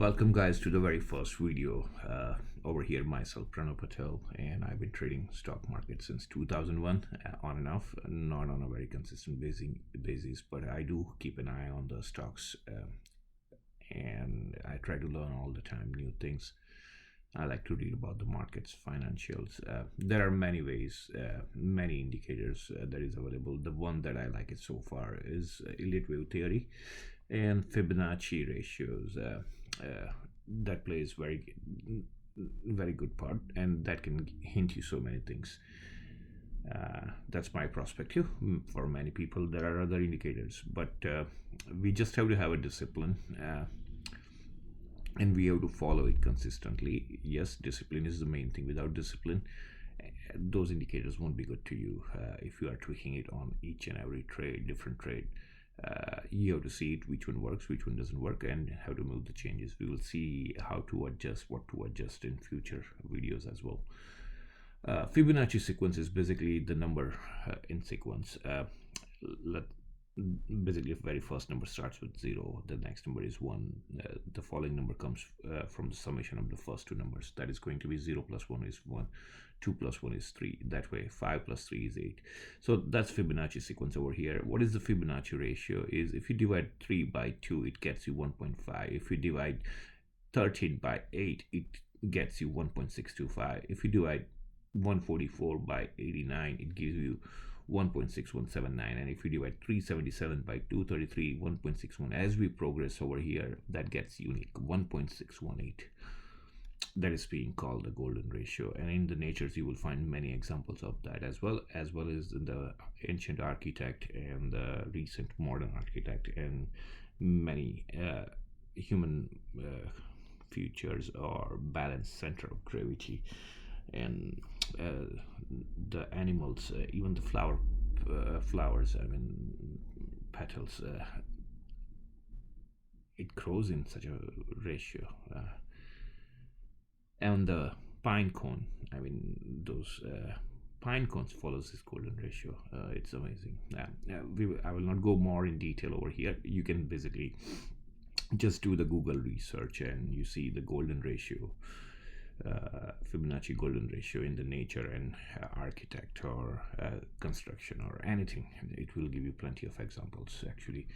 Welcome guys to the very first video. Over here myself Pranav Patel, and I've been trading stock market since 2001 on and off, not on a very consistent basis, but I do keep an eye on the stocks, and I try to learn all the time new things. I like to read about the markets, financials. There are many ways, many indicators that is available. The one that I like it so far is Elliott Wave Theory and Fibonacci ratios. That plays very good part, and that can hint you so many things. That's my perspective. For many people there are other indicators, but we just have to have a discipline, and we have to follow it consistently. Yes, discipline is the main thing. Without discipline, those indicators won't be good to you. If you are tweaking it on each and every different trade, you have to see it, which one works, which one doesn't work, and how to move the changes. We will see how to adjust, what to adjust in future videos as well. Fibonacci sequence is basically the number in sequence. Basically, the very first number starts with 0, the next number is 1, the following number comes from the summation of the first two numbers. That is going to be 0 plus 1 is 1, 2 plus 1 is 3, that way 5 plus 3 is 8. So that's Fibonacci sequence over here. What is the Fibonacci ratio? Is if you divide 3 by 2, it gets you 1.5. If you divide 13 by 8, it gets you 1.625. If you divide 144 by 89, it gives you 1.6179, and if you divide 377 by 233, 1.61. As we progress over here, that gets unique, 1.618. That is being called the golden ratio, and in the natures you will find many examples of that, as well as in the ancient architect and the recent modern architect, and many human features or balanced center of gravity, and the animals, even the flowers, I mean petals, it grows in such a ratio. And the pine cone, I mean those pine cones follows this golden ratio. It's amazing. I will not go more in detail over here. You can basically just do the Google research and you see the golden ratio, Fibonacci golden ratio in the nature and architect or construction or anything. It will give you plenty of examples. Actually,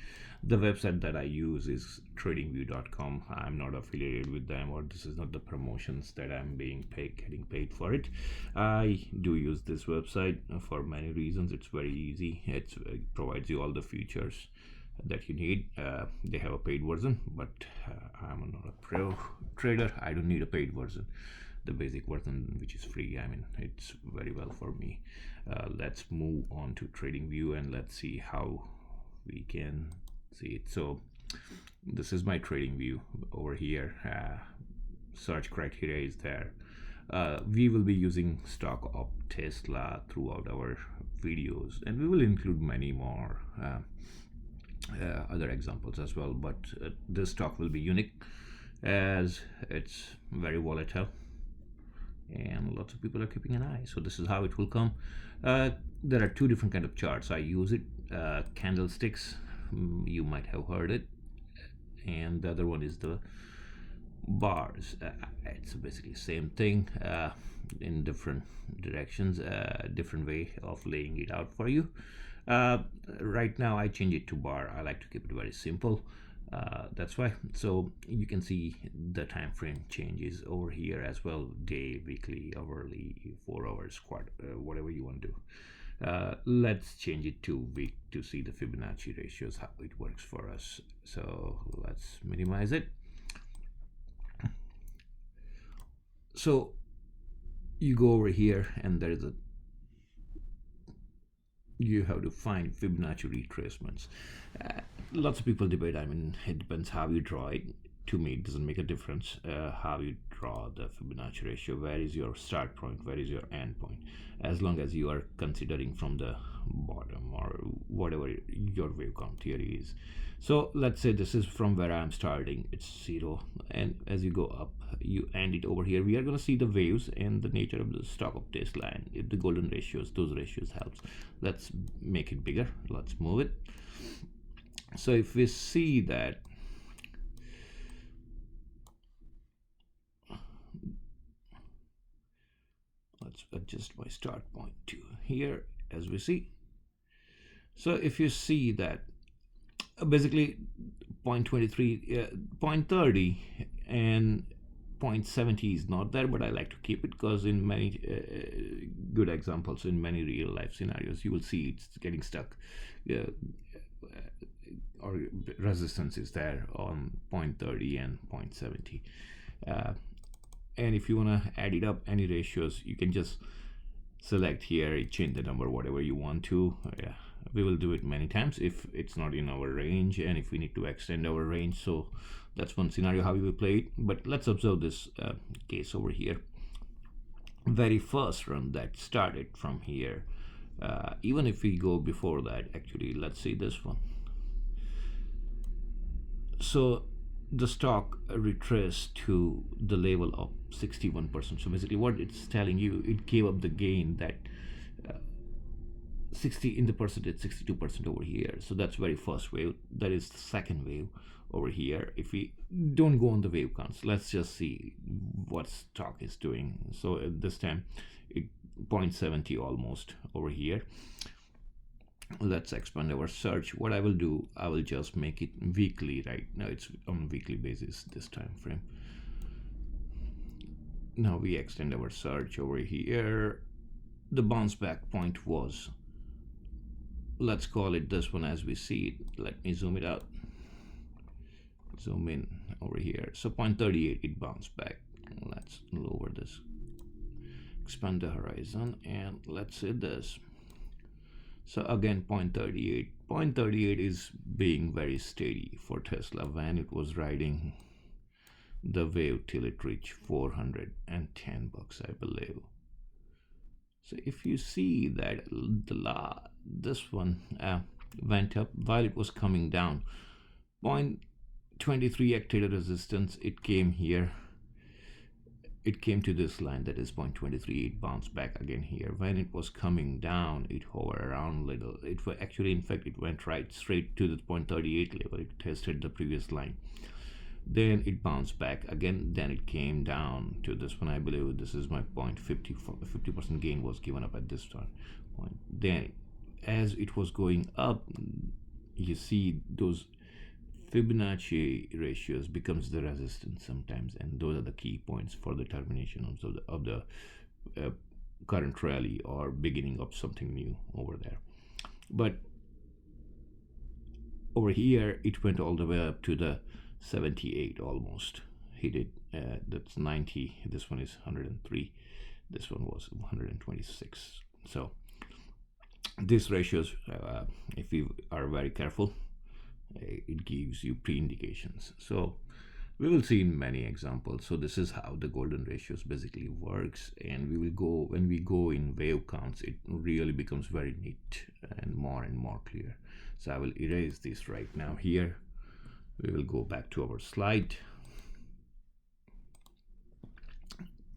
the website that I use is tradingview.com. I'm not affiliated with them, or this is not the promotions that I'm getting paid for it. I do use this website for many reasons. It's very easy. It provides you all the features that you need. They have a paid version, but I'm not a pro trader. I don't need a paid version. The basic version, which is free, I mean, it's very well for me. Let's move on to TradingView and let's see how we can see it. So this is my TradingView over here. Search criteria is there. We will be using stock of Tesla throughout our videos, and we will include many more other examples as well, but this stock will be unique as it's very volatile and lots of people are keeping an eye. So this is how it will come. There are two different kind of charts I use it. Candlesticks, you might have heard it, and the other one is the bars. It's basically same thing in different directions, different way of laying it out for you. Right now I change it to bar. I like to keep it very simple. That's why. So you can see the time frame changes over here as well: day, weekly, hourly, 4 hours, quarter, whatever you want to do. Let's change it to week to see the Fibonacci ratios, how it works for us. So let's minimize it. So you go over here and there is you have to find Fibonacci retracements. Lots of people debate. I mean, it depends how you draw it. To me, it doesn't make a difference how you draw the Fibonacci ratio. Where is your start point? Where is your end point? As long as you are considering from the bottom or whatever your wave count theory is. So let's say this is from where I'm starting. It's 0, and as you go up, you end it over here. We are going to see the waves and the nature of the stock of Tesla, and if the golden ratios, those ratios helps. Let's make it bigger. Let's move it. So if we see that adjust my start point to here, as we see. So if you see that basically 0.23, 0.30 and 0.70 is not there, but I like to keep it because in many good examples, in many real life scenarios, you will see it's getting stuck, or resistance is there on 0.30 and 0.70. And if you want to add it up, any ratios, you can just select here, change the number whatever you want to. We will do it many times if it's not in our range and if we need to extend our range. So that's one scenario how we will play it. But let's observe this case over here. Very first run that started from here, even if we go before that, actually let's see this one. So the stock retraced to the level of 61%. So basically what it's telling you, it gave up the gain that 60 in the percentage, 62% over here. So that's very first wave. That is the second wave over here. If we don't go on the wave counts, let's just see what stock is doing. So at this time, 0.70 almost over here. Let's expand our search. What I will do, I will just make it weekly. Right now it's on weekly basis, this time frame. Now we extend our search over here. The bounce back point was, let's call it this one as we see it. Let me zoom it out, zoom in over here. So 0.38, it bounced back. Let's lower this, expand the horizon, and let's say this. So again 0.38. 0.38 is being very steady for Tesla when it was riding the wave till it reached 410 bucks, I believe. So if you see that this one went up while it was coming down, 0.23 acted a resistance. It came here, it came to this line, that is 0.23. It bounced back again here. When it was coming down, it hovered around little. It was actually, in fact, it went right straight to the 0.38 level. It tested the previous line. Then it bounced back again. Then it came down to this one. I believe this is my 50% gain was given up at this time. Then as it was going up, you see those Fibonacci ratios becomes the resistance sometimes, and those are the key points for the termination of the current rally or beginning of something new over there. But over here it went all the way up to the 78 almost. He did that's 90. This one is 103. This one was 126. So these ratios, if you are very careful, it gives you pre-indications. So we will see in many examples. So this is how the golden ratios basically works, and we will go, when we go in wave counts, it really becomes very neat and more clear. So I will erase this right now here. We will go back to our slide,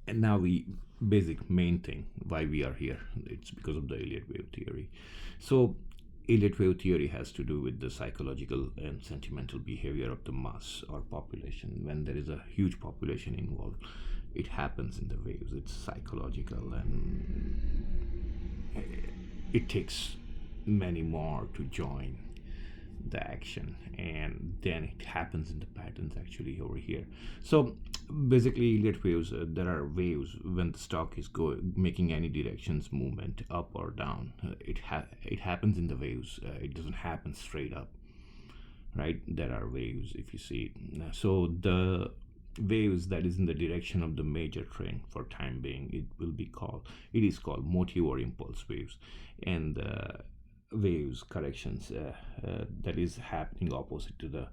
and now we basic main thing why we are here, it's because of the Elliott Wave Theory. So Elliott Wave Theory has to do with the psychological and sentimental behavior of the mass or population. When there is a huge population involved, it happens in the waves. It's psychological, and it takes many more to join the action, and then it happens in the patterns actually over here. So basically Elliott waves, there are waves when the stock is making any directions movement up or down. It happens in the waves. It doesn't happen straight up, right? There are waves if you see it. So the waves that is in the direction of the major trend for time being, it is called motive or impulse waves. And waves corrections that is happening opposite to the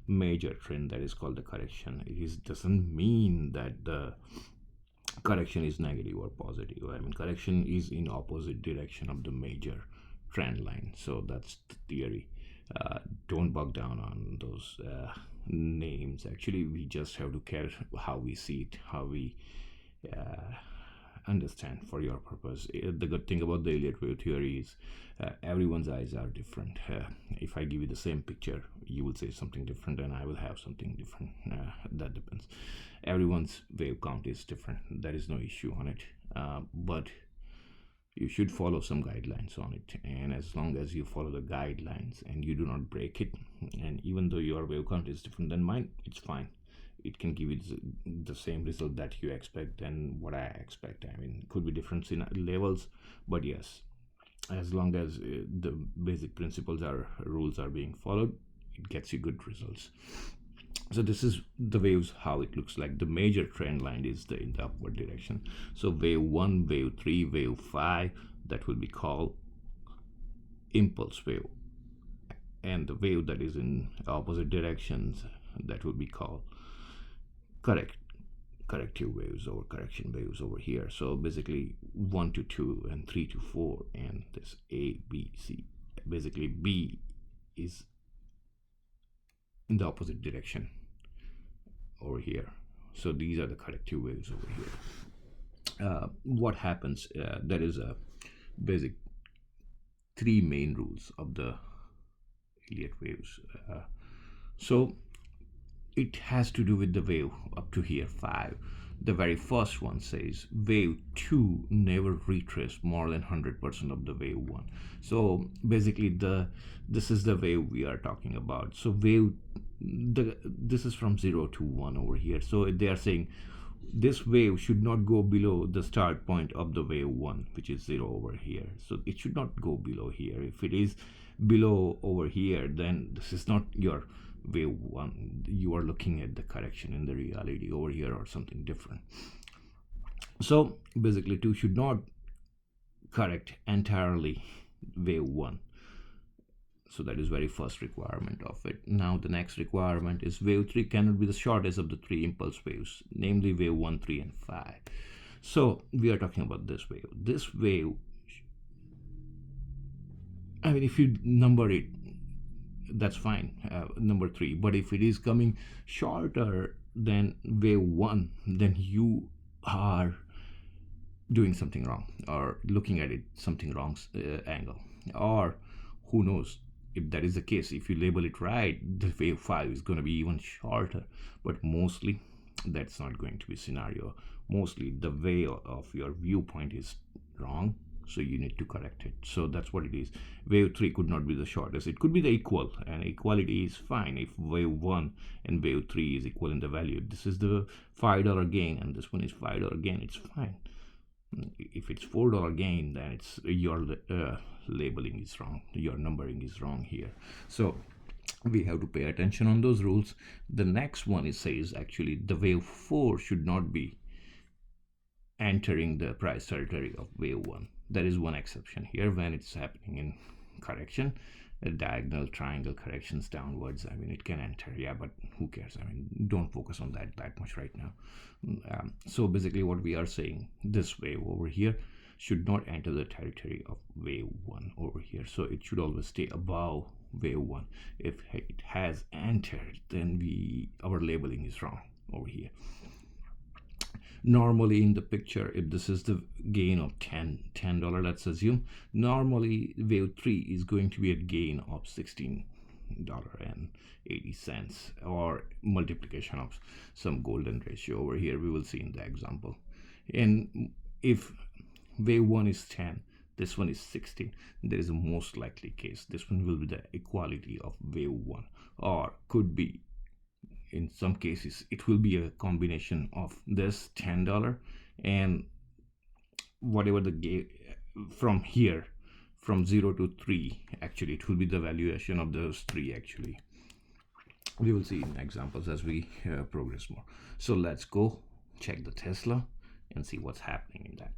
major trend, that is called the correction. It doesn't mean that the correction is negative or positive. I mean, correction is in opposite direction of the major trend line. So that's the theory. Don't bug down on those names. Actually, we just have to care how we see it, how we understand for your purpose. The good thing about the Elliott Wave Theory is everyone's eyes are different. If I give you the same picture, you will say something different and I will have something different. That depends. Everyone's wave count is different. There is no issue on it. But you should follow some guidelines on it, and as long as you follow the guidelines and you do not break it, and even though your wave count is different than mine, it's fine. It can give you the same result that you expect and what I expect. I mean, could be difference in levels, but yes, as long as the basic principles are rules are being followed, it gets you good results. So this is the waves, how it looks like. The major trend line is in the upward direction. So wave 1, wave 3, wave 5, that will be called impulse wave, and the wave that is in opposite directions, that will be called corrective waves or correction waves over here. So basically 1 to 2 and 3 to 4, and this A, B, C. Basically B is in the opposite direction over here. So these are the corrective waves over here. What happens, there is a basic 3 main rules of the Elliott waves. So it has to do with the wave up to here 5. The very first one says wave 2 never retrace more than 100% of the wave 1. So basically this is the wave we are talking about. So this is from 0 to 1 over here. So they are saying this wave should not go below the start point of the wave 1, which is 0 over here. So it should not go below here. If it is below over here, then this is not your wave 1. You are looking at the correction in the reality over here or something different. So basically 2 should not correct entirely wave 1. So that is very first requirement of it. Now the next requirement is wave 3 cannot be the shortest of the 3 impulse waves, namely wave 1, 3, and 5. So we are talking about this wave. This wave, I mean, if you number it, that's fine, number 3. But if it is coming shorter than wave 1, then you are doing something wrong, or looking at it something wrong angle, or who knows. If that is the case, if you label it right, the wave 5 is going to be even shorter. But mostly that's not going to be scenario. Mostly the way of your viewpoint is wrong, so you need to correct it. So that's what it is. Wave 3 could not be the shortest. It could be the equal, and equality is fine if wave 1 and wave 3 is equal in the value. This is the $5 gain and this one is $5 gain, it's fine. If it's $4 gain, then it's your labeling is wrong, your numbering is wrong here. So we have to pay attention on those rules. The next one, it says actually the wave 4 should not be entering the price territory of wave 1. There is one exception here when it's happening in correction, diagonal triangle corrections downwards. I mean, it can enter, yeah, but who cares? I mean, don't focus on that much right now. So basically what we are saying, this wave over here should not enter the territory of wave 1 over here. So it should always stay above wave 1. If it has entered, then our labeling is wrong over here. Normally in the picture, if this is the gain of $10, let's assume, normally wave 3 is going to be a gain of $16.80, or multiplication of some golden ratio over here we will see in the example. And if wave 1 is 10, this one is 16, there is a most likely case this one will be the equality of wave 1, or could be in some cases it will be a combination of this $10 and whatever the gain from here, from 0 to 3, actually it will be the valuation of those 3. Actually we will see in examples as we progress more. So let's go check the Tesla and see what's happening in that.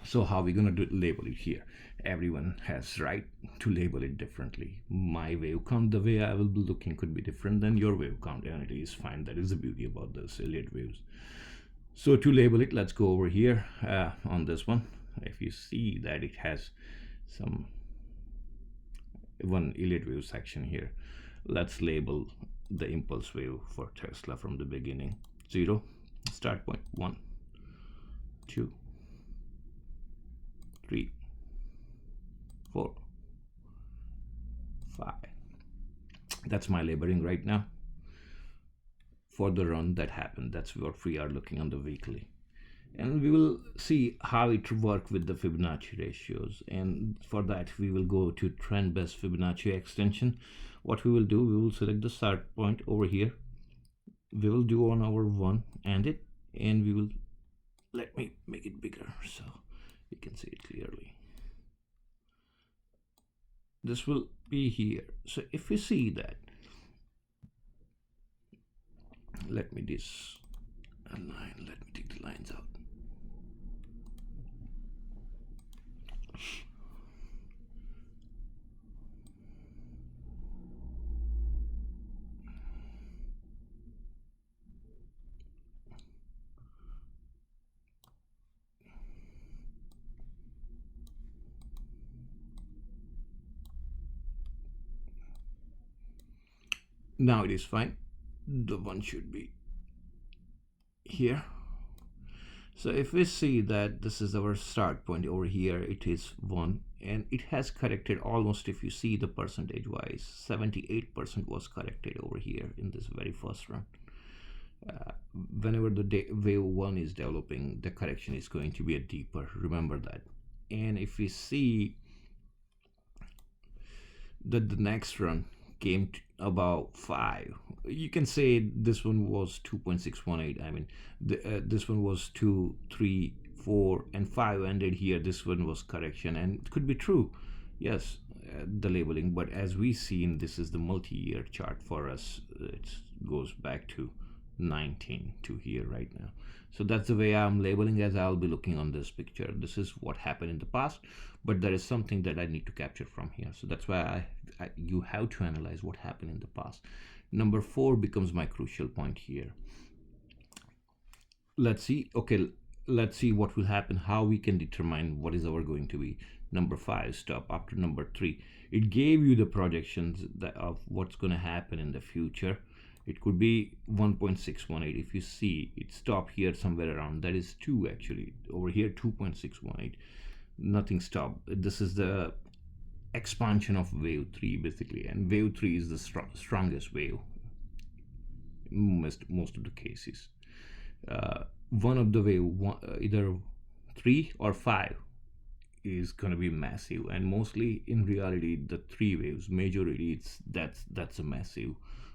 So how are we going to label it here? Everyone has right to label it differently. My wave count, the way I will be looking, could be different than your wave count, and it is fine. That is the beauty about this Elliott waves. So to label it, let's go over here on this one. If you see that it has some one Elliott wave section here, let's label the impulse wave for Tesla from the beginning. 0, start point, 1, 2, 3, 4, 5. That's my labeling right now for the run that happened. That's what we are looking on the weekly. and we will see how it works with the Fibonacci ratios. And for that we will go to trend based Fibonacci extension. What we will do, we will select the start point over here, we will do on our one and it, and we will, let me make it bigger so you can see it clearly. This will be here. So if we see that, let me this align, let me take the lines out. Now it is fine. The one should be here. So if we see that this is our start point over here, it is 1, and it has corrected almost, if you see the percentage wise, 78% was corrected over here in this very first run. Whenever the wave 1 is developing, the correction is going to be a deeper, remember that. And if we see that the next run came to about 5, you can say this one was 2.618. I mean, this one was 2, 3, 4, and 5 ended here. This one was correction, and it could be true, yes, the labeling. But as we seen, this is the multi-year chart for us. It goes back to 19 to here right now. So that's the way I'm labeling, as I'll be looking on this picture. This is what happened in the past, but there is something that I need to capture from here. So that's why you have to analyze what happened in the past. Number 4 becomes my crucial point here. Let's see. Okay, let's see what will happen, how we can determine what is our going to be number 5 stop after number 3. It gave you the projections of what's going to happen in the future. It could be 1.618. If you see it stop here somewhere around, that is 2 actually. Over here 2.618, nothing stopped. This is the expansion of wave 3 basically, and wave 3 is the strongest wave most of the cases. One of the wave, either 3 or 5, is going to be massive, and mostly in reality the 3 waves majority, that's a massive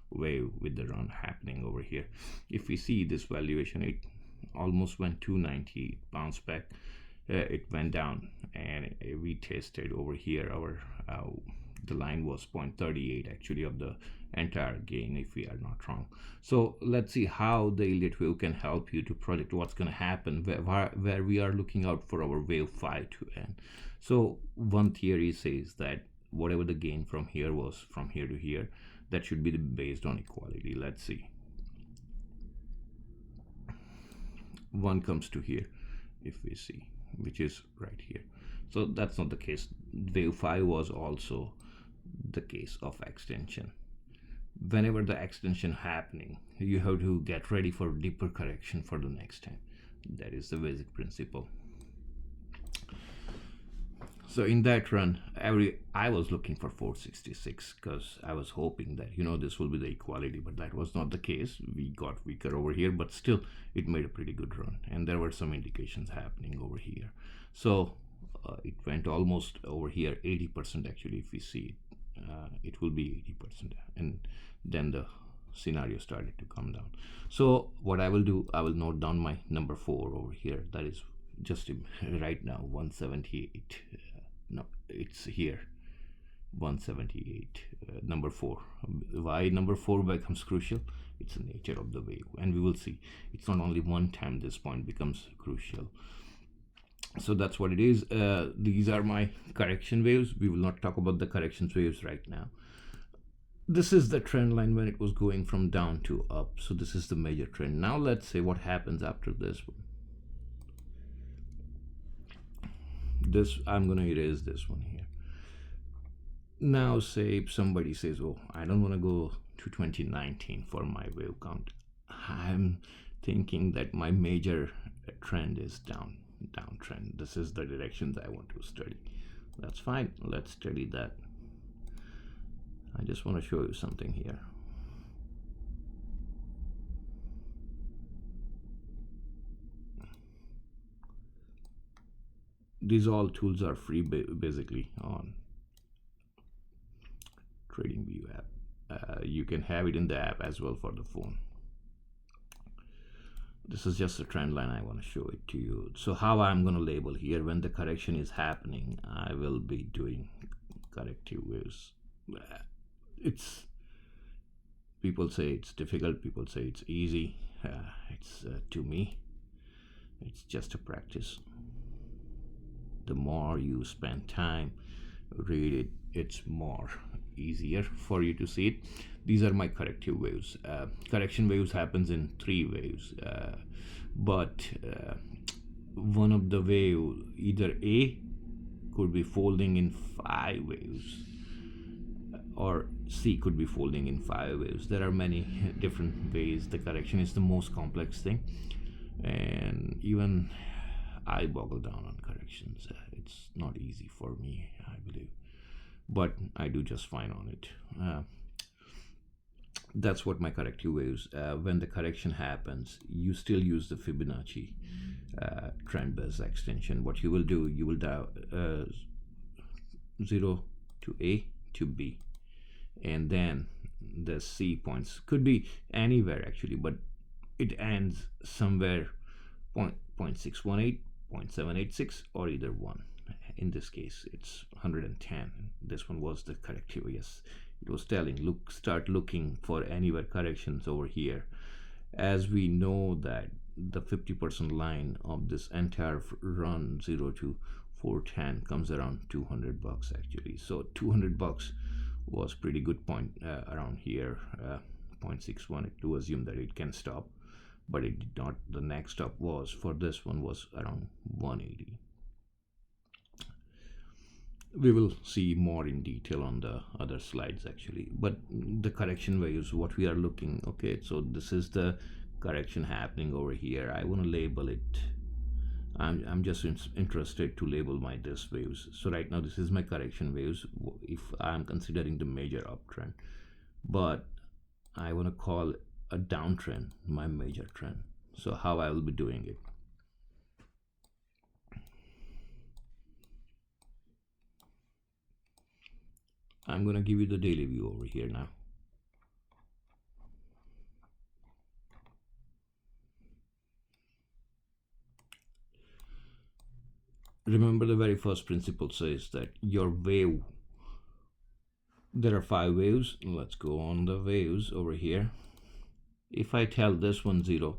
wave with the run happening over here. If we see this valuation, it almost went 290, it bounced back, it went down, and we tested over here our the line was 0.38 actually of the entire gain, if we are not wrong. So let's see how the Elliott wave can help you to project what's going to happen, where we are looking out for our wave 5 to end. So one theory says that whatever the gain from here was, from here to here, that should be based on equality. Let's see. 1 comes to here, if we see, which is right here. So that's not the case. Wave 5 was also the case of extension. Whenever the extension happening, you have to get ready for deeper correction for the next time. That is the basic principle. So in that run, I was looking for 466 because I was hoping that, you know, this will be the equality, but that was not the case. We got weaker over here, but still it made a pretty good run, and there were some indications happening over here. So it went almost over here 80% actually. If we see it, it will be 80%, and then the scenario started to come down. So what I will do, I will note down my number 4 over here. That is just right now 178. No, it's here 178, number 4. Why number 4 becomes crucial? It's the nature of the wave, and we will see it's not only one time this point becomes crucial. So that's what it is. These are my correction waves. We will not talk about the correction waves right now. This is the trend line when it was going from down to up. So this is the major trend. Now let's say what happens after this one. This, I'm going to erase this one here. Now say if somebody says, oh, I don't want to go to 2019 for my wave count. I'm thinking that my major trend is downtrend. This is the direction that I want to study. That's fine. Let's study that. I just want to show you something here. these all tools are free basically on TradingView app. You can have it in the app as well for the phone. This is just a trend line. I want to show it to you. So how I'm going to label here, when the correction is happening, I will be doing corrective waves. It's, people say it's difficult, people say it's easy. To me, it's just a practice. The more you spend time, read it, it's more easier for you to see it. These are my corrective waves. Correction waves happens in 3 waves, but one of the wave, either A could be folding in 5 waves, or C could be folding in 5 waves. There are many different ways. The correction is the most complex thing, and even I boggle down on corrections. It's not easy for me, I believe, but I do just fine on it. That's what my corrective waves. When the correction happens, you still use the Fibonacci trend base extension. What you will do, you will dial 0 to A to B, and then the C points could be anywhere actually, but it ends somewhere 0.618, 0.786, or either 1. In this case, it's 110. This one was the corrective. Yes, it was telling, look, start looking for anywhere corrections over here. As we know that the 50% line of this entire run 0 to 410 comes around $200 actually. So $200 was pretty good point around here. 0.61 to assume that it can stop, but it did not. The next stop was for this one was around 180. We will see more in detail on the other slides actually, but the correction waves, what we are looking, okay, so this is the correction happening over here. I want to label it. I'm just interested to label my this waves. So right now this is my correction waves if I'm considering the major uptrend, but I want to call a downtrend my major trend. So how I will be doing it, I'm going to give you the daily view over here now. Remember, the very first principle says that your wave, there are 5 waves. Let's go on the waves over here. If I tell this one 0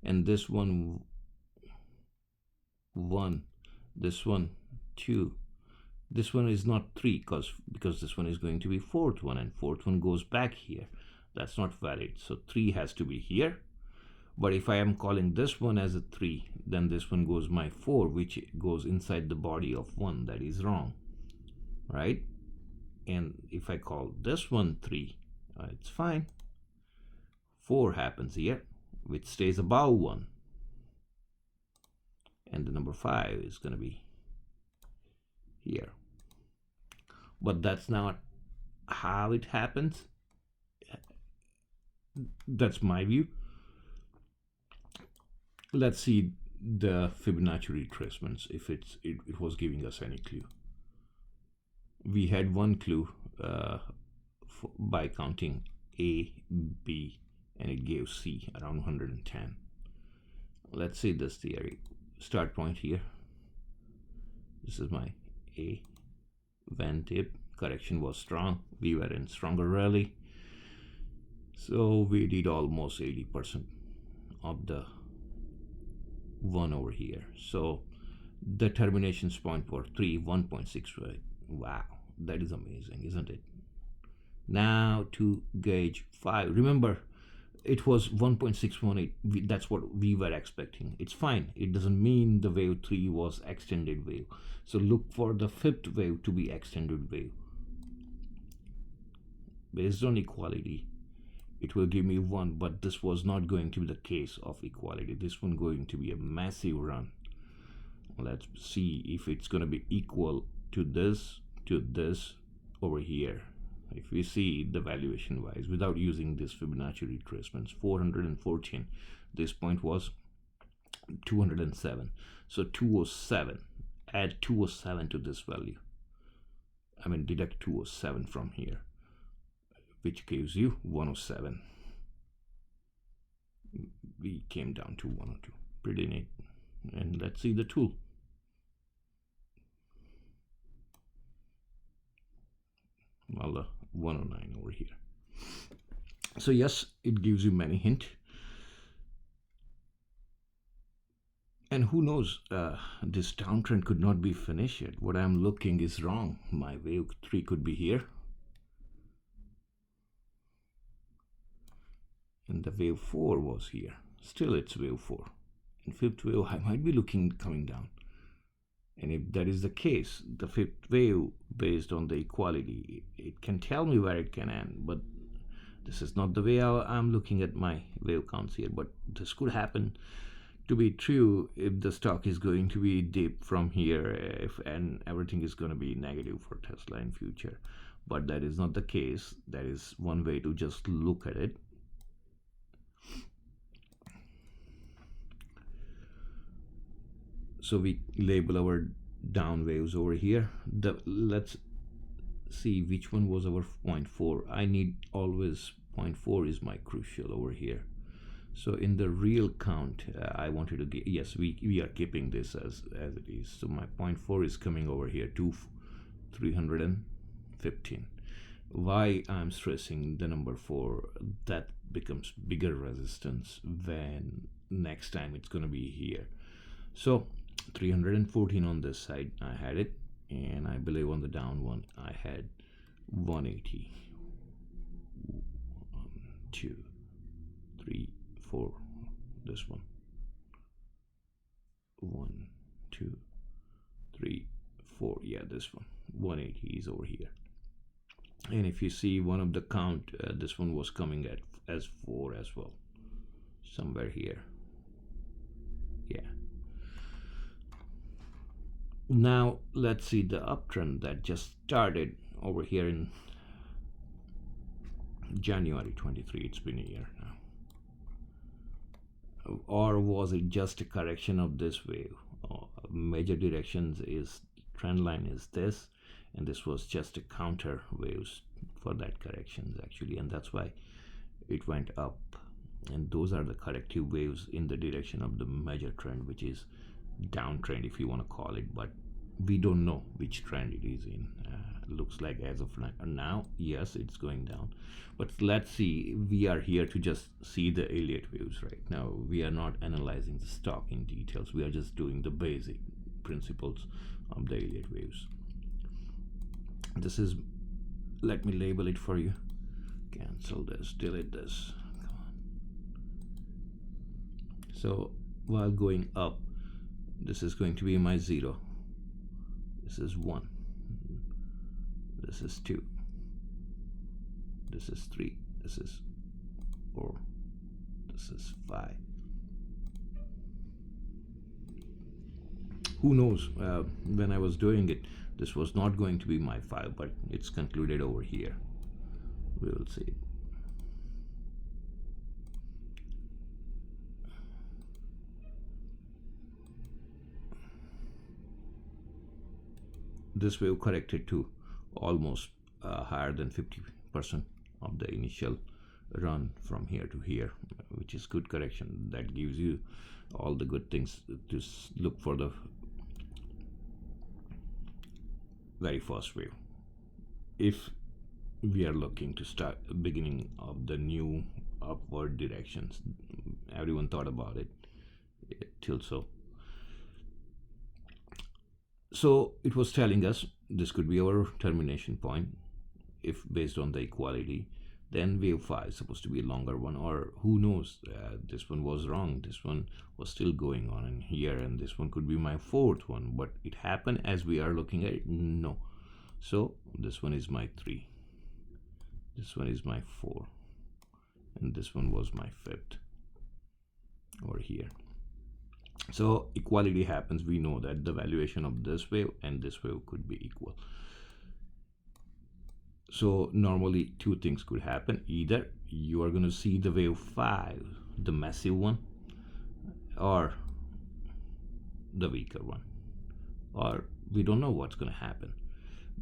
and this one 1, this one 2, this one is not 3 because this one is going to be 4th one, and 4th one goes back here. That's not valid. So 3 has to be here. But if I am calling this one as a 3, then this one goes my 4, which goes inside the body of 1. That is wrong, right? And if I call this one 3, it's fine. 4 happens here, which stays above 1. And the number 5 is going to be here. But that's not how it happens. That's my view. Let's see the Fibonacci retracements, if it was giving us any clue. We had one clue by counting A, B, and it gave C around 110. Let's see this theory. Start point here. This is my A. When dip, correction was strong. We were in stronger rally. So we did almost 80% of the one over here. So the terminations point for 3, 1.68. Wow, that is amazing, isn't it? Now to gauge 5, remember it was 1.618. That's what we were expecting. It's fine. It doesn't mean the wave 3 was extended wave. So look for the 5th wave to be extended wave. Based on equality, it will give me 1, but this was not going to be the case of equality. This one going to be a massive run. Let's see if it's going to be equal to this over here. If we see the valuation wise, without using this Fibonacci retracements, 414, this point was 207. So 207 add 207 to this value. I mean, deduct 207 from here, which gives you 107. We came down to 102. Pretty neat. And let's see the tool. Well, 109 over here. So yes, it gives you many hints. And who knows, this downtrend could not be finished yet. What I'm looking is wrong. My wave 3 could be here. And the wave 4 was here. Still it's wave 4. And fifth wave, I might be looking coming down. And if that is the case, the fifth wave, based on the equality, it can tell me where it can end. But this is not the way I'm looking at my wave counts here. But this could happen to be true if the stock is going to be deep from here, and everything is going to be negative for Tesla in future. But that is not the case. That is one way to just look at it. So we label our down waves over here. Let's see which one was our 0.4. I need always 0.4 is my crucial over here. So in the real count, I wanted to get, yes, we are keeping this as it is. So my 0.4 is coming over here to 315. Why I'm stressing the number 4? That becomes bigger resistance when next time it's going to be here. So 314 on this side, I had it, and I believe on the down one I had 180. 1, 2, 3, 4. This one. 1, 2, 3, 4. Yeah, this one. 180 is over here. And if you see one of the count, this one was coming at as 4 as well, somewhere here. Yeah. Now let's see the uptrend that just started over here in January 23. It's been a year now. Or was it just a correction of this wave? Major directions is trend line is this, and this was just a counter waves for that corrections actually, and that's why it went up. And those are the corrective waves in the direction of the major trend, which is downtrend if you want to call it, but we don't know which trend it is in. Looks like as of now, yes, it's going down. But let's see, we are here to just see the Elliott waves right now. We are not analyzing the stock in details. We are just doing the basic principles of the Elliott waves. This is, let me label it for you. Cancel this, delete this. Come on. So while going up, this is going to be my 0. This is 1. This is 2. This is 3. This is 4. This is 5. Who knows? When I was doing it, this was not going to be my 5, but it's concluded over here. We will see. This wave corrected to almost higher than 50% of the initial run from here to here, which is good correction. That gives you all the good things to look for the very first wave. If we are looking to start beginning of the new upward directions, everyone thought about it till so. So it was telling us this could be our termination point. If based on the equality, then wave 5 is supposed to be a longer one, or who knows, this one was wrong, this one was still going on in here, and this one could be my 4th one, but it happened as we are looking at it? No. So this one is my 3, this one is my 4, and this one was my 5th over here. So equality happens. We know that the valuation of this wave and this wave could be equal. So normally 2 things could happen. Either you are going to see the wave 5, the massive one, or the weaker one. or we don't know what's going to happen.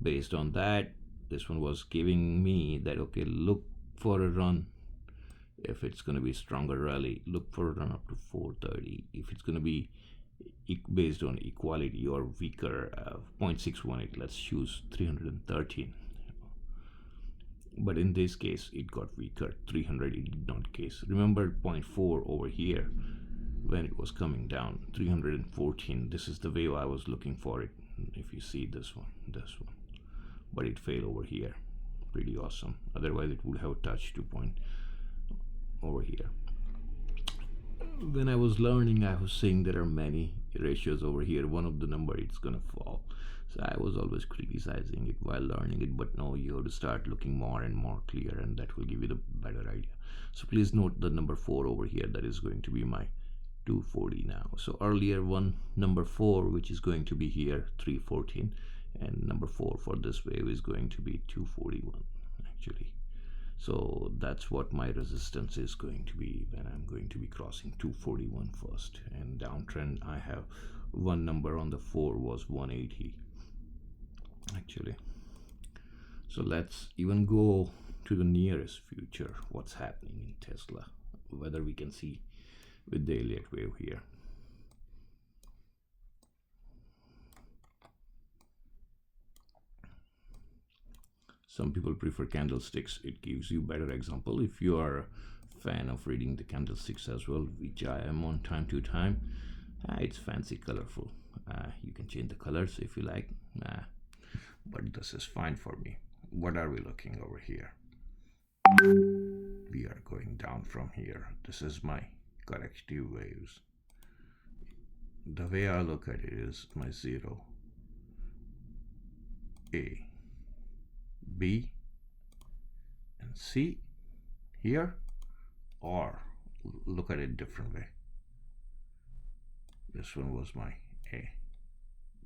Based on that, this one was giving me that, okay, look for a run. If it's going to be stronger rally, look for a run up to 430. If it's going to be based on equality or weaker, 0.618, let's choose 313. But in this case, it got weaker. 300, it did not case. Remember 0.4 over here when it was coming down. 314, this is the wave I was looking for it. If you see this one, but it failed over here. Pretty awesome. Otherwise it would have touched 2 point over here. When I was learning, I was saying there are many ratios over here. One of the number, it's gonna fall. So I was always criticizing it while learning it, but no, you have to start looking more and more clear, and that will give you the better idea. So please note the number 4 over here, that is going to be my 240 now. So earlier one, number 4, which is going to be here 314, and number 4 for this wave is going to be 241 actually. So that's what my resistance is going to be when I'm going to be crossing 241 first. And downtrend, I have one number on the 4 was 180 actually. So let's even go to the nearest future, what's happening in Tesla, whether we can see with the Elliott wave here. Some people prefer candlesticks. It gives you better example. If you are a fan of reading the candlesticks as well, which I am on time to time, it's fancy, colorful. You can change the colors if you like, but this is fine for me. What are we looking over here? We are going down from here. This is my corrective waves. The way I look at it is my 0, A, B, and C here, or look at it different way. This one was my A,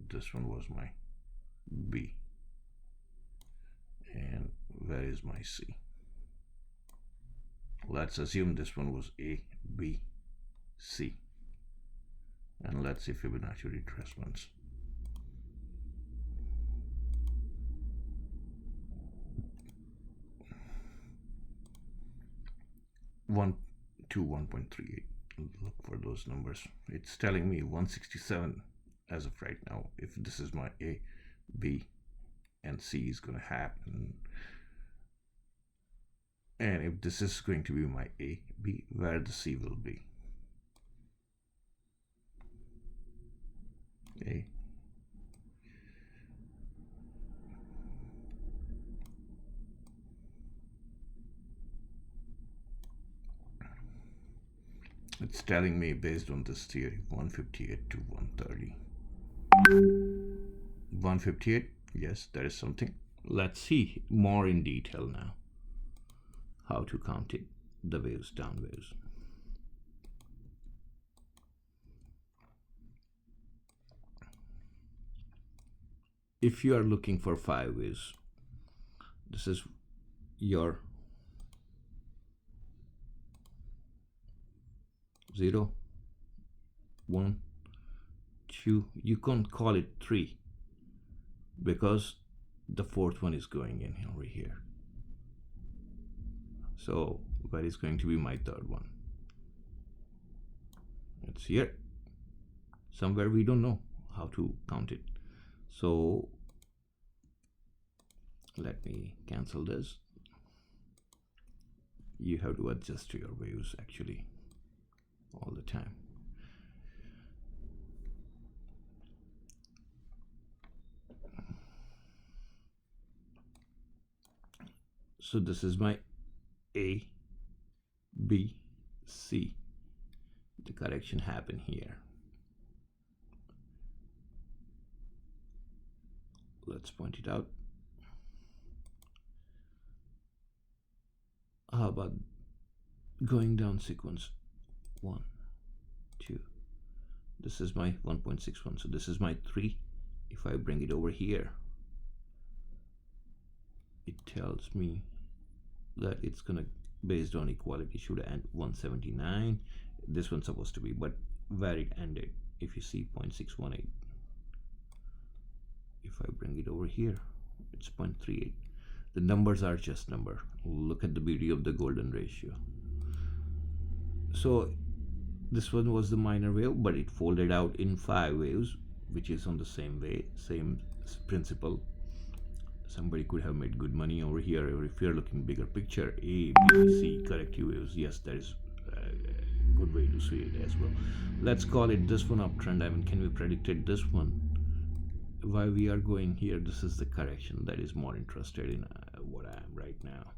this one was my B, and where is my C? Let's assume this one was A, B, C, and let's see Fibonacci retracements. 1 to 1.38. Look for those numbers. It's telling me 167 as of right now. If this is my A, B, and C is going to happen, and if this is going to be my A, B, where the C will be? A, it's telling me based on this theory 158 to 130. 158, yes, there is something. Let's see more in detail now how to count it, the waves, down waves. If you are looking for 5 waves, this is your 0, 1, 2. You can't call it 3 because the 4th one is going in over here. So where is going to be my 3rd one? It's here somewhere. We don't know how to count it, so let me cancel this. You have to adjust to your waves actually all the time. So this is my A, B, C. The correction happened here. Let's point it out. How about going down sequence? 1, 2. This is my 1.61. So this is my 3. If I bring it over here, it tells me that it's gonna, based on equality, should end 179. This one's supposed to be, but where it ended, if you see 0.618. if I bring it over here, it's 0.38. The numbers are just number. Look at the beauty of the golden ratio. So this one was the minor wave, but it folded out in 5 waves, which is on the same way, same principle. Somebody could have made good money over here. If you're looking bigger picture, A, B, C, corrective waves, yes, that is a good way to see it as well. Let's call it this one uptrend. I mean, can we predict it this one? Why we are going here? This is the correction that is more interested in what I am right now.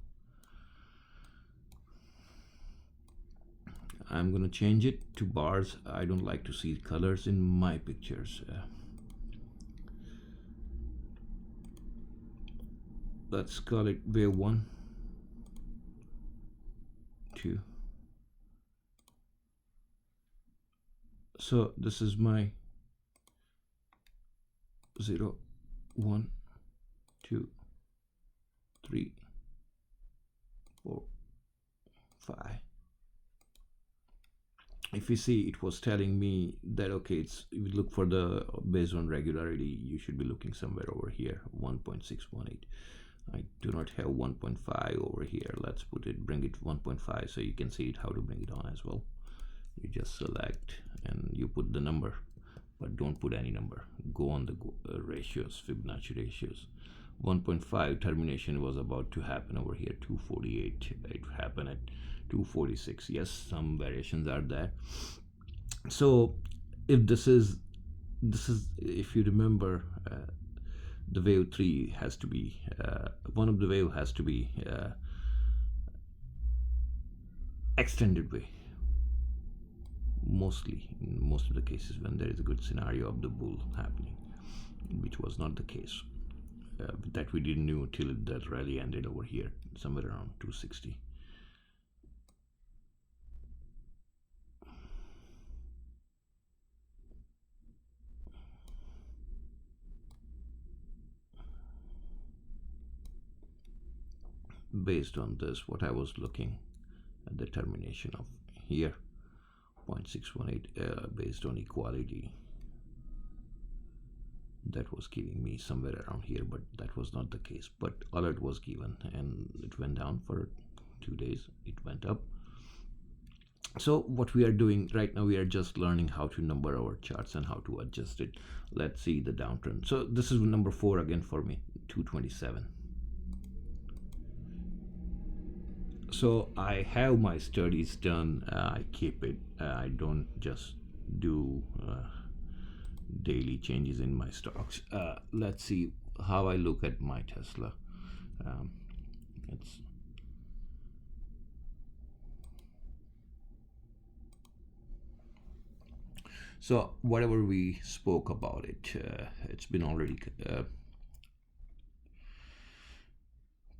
I'm gonna change it to bars. I don't like to see colors in my pictures. Let's call it wave 1, 2. So this is my 0, 1, 2, 3, 4, 5. If you see, it was telling me that okay, it's, if you look for the based on regularity, you should be looking somewhere over here, 1.618. I do not have 1.5 over here. Let's put it, bring it 1.5 so you can see it, how to bring it on as well. You just select and you put the number, but don't put any number. Go on the ratios, Fibonacci ratios. 1.5 termination was about to happen over here, 248. It happened at 246. Yes, some variations are there. So if this is if you remember, the wave 3 has to be one of the wave has to be extended way, mostly in most of the cases when there is a good scenario of the bull happening, which was not the case. That we didn't know till that rally ended over here somewhere around 260. Based on this, what I was looking at the termination of here, 0.618, based on equality, that was giving me somewhere around here, but that was not the case. But alert was given and it went down for 2 days, it went up. So what we are doing right now, we are just learning how to number our charts and how to adjust it. Let's see the downtrend. So this is number 4 again for me, 227. So I have my studies done. I keep it. I don't just do daily changes in my stocks. Let's see how I look at my Tesla. So whatever we spoke about it, it's been already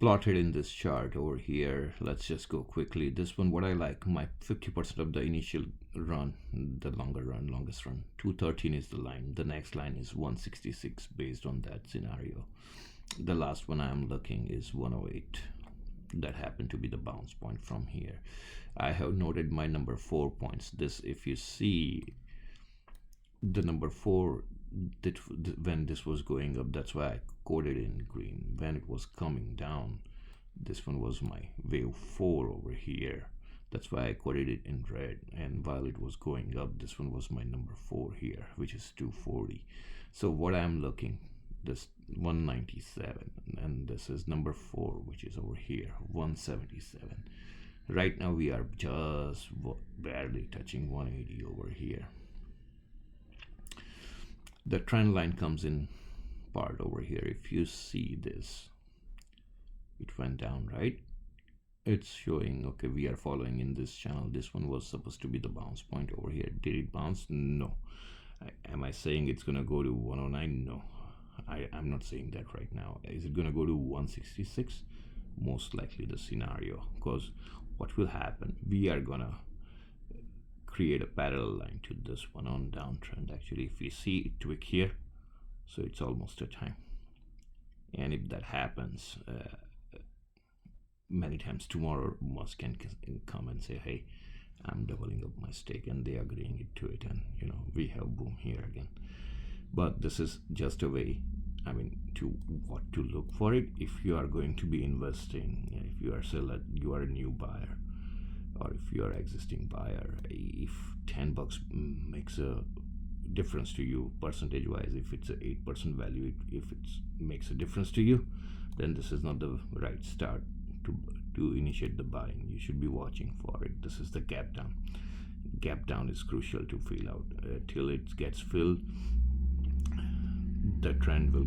plotted in this chart over here. Let's just go quickly. This one, what I like, my 50% of the initial run, the longest run, 213 is the line. The next line is 166 based on that scenario. The last one I'm looking is 108. That happened to be the bounce point from here. I have noted my number 4 points. This, if you see the number 4, that when this was going up, that's why I coded in green. When it was coming down, this one was my wave 4 over here. That's why I coded it in red. And while it was going up, this one was my number 4 here, which is 240. So what I'm looking, this 197, and this is number 4, which is over here, 177. Right now we are just barely touching 180 over here. The trend line comes in part over here. If you see this, it went down, right? It's showing, okay, we are following in this channel. This one was supposed to be the bounce point over here. Did it bounce? No. Am I saying it's gonna go to 109? No, I'm not saying that right now. Is it gonna go to 166? Most likely the scenario, because what will happen, we are gonna create a parallel line to this one on downtrend. Actually, if we see it tweak here, so it's almost a time, and if that happens many times, tomorrow Musk can come and say, hey, I'm doubling up my stake, and they agreeing it to it, and we have boom here again. But this is just a way to what to look for it if you are going to be investing. If you are seller, you are a new buyer, or if you are existing buyer, if $10 makes a difference to you percentage wise, if it's a 8% value, if it makes a difference to you, then this is not the right start to initiate the buying. You should be watching for it. This is the gap down. Gap down is crucial to fill out. Till it gets filled, the trend will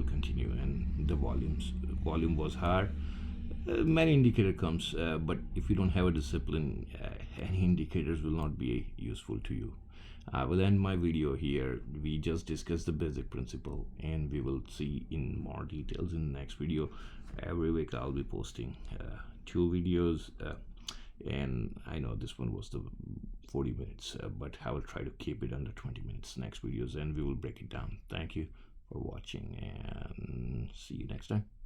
continue, and the volume was higher. Many indicator comes, but if you don't have a discipline, any indicators will not be useful to you. I will end my video here. We just discussed the basic principle, and we will see in more details in the next video. Every week I'll be posting 2 videos, and I know this one was the 40 minutes, but I will try to keep it under 20 minutes next videos, and we will break it down. Thank you for watching, and see you next time.